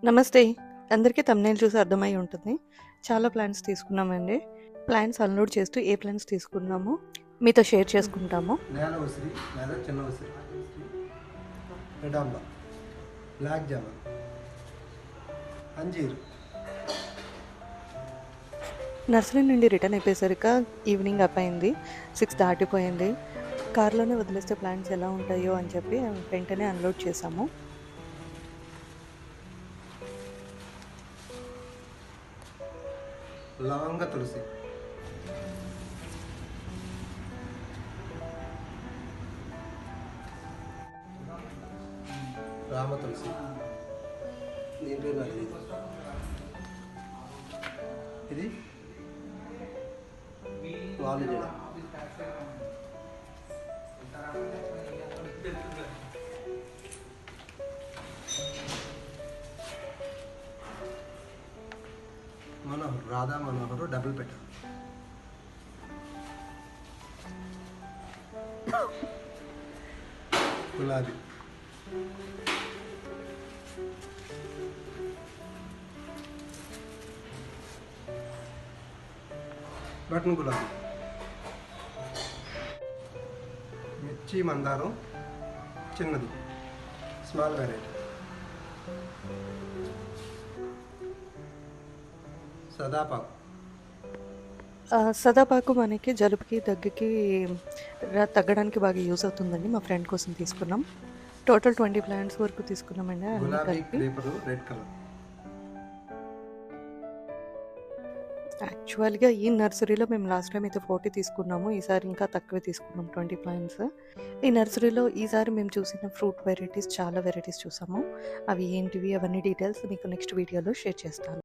నమస్తే. అందరికీ థంబ్‌నెయిల్ చూసి అర్థమై ఉంటుంది. చాలా ప్లాన్స్ తీసుకున్నామండి. ప్లాన్స్ అన్‌లోడ్ చేస్తూ ఏ ప్లాన్స్ తీసుకున్నామో మీతో షేర్ చేసుకుంటాము. నేల ఉసిరి లేదా చిన్న ఉసిరి, రెడ్ ఆమ్లా, బ్లాక్ జామా, అంజీర్. నర్సరీ నుండి రిటర్న్ అయిపోయేసరికి ఈవినింగ్ అయింది. 6 దాటిపోయింది. కార్లోనే వదిలేస్తే ప్లాన్స్ ఎలా ఉంటాయో అని చెప్పి వెంటనే అన్‌లోడ్ చేసాము. లవంగ తులసి, రామ తులసి, దీని పేరు నాకు తెలియదు. ఇది వాళ్ళు జడ, మనోహర్, రాధా మనోహర్ డబుల్ పెట్ట, గులాబీ, బటన్ గులాబీ, మిర్చి మందారం చిన్నది, స్మాల్ వెరైటీ, సదాపాకు. సదాపాకు మనకి జలుబుకి, దగ్గుకి తగ్గడానికి బాగా యూజ్ అవుతుందండి. మా ఫ్రెండ్ కోసం తీసుకున్నాం. టోటల్ 20 ప్లాంట్స్ వరకు తీసుకున్నామండి అన్నీ గులాబీ, కలిపి. Creeper, red colour. యాక్చువల్‌గా ఈ నర్సరీలో మేము లాస్ట్ టైం అయితే 40 తీసుకున్నాము. ఈసారి ఇంకా తక్కువే తీసుకున్నాం, 20 ప్లాంట్స్. ఈ నర్సరీలో ఈసారి మేము చూసిన ఫ్రూట్ వెరైటీస్ చాలా వెరైటీస్ చూసాము. అవి ఏంటివి అవన్నీ డీటెయిల్స్ మీకు నెక్స్ట్ వీడియోలో షేర్ చేస్తాను.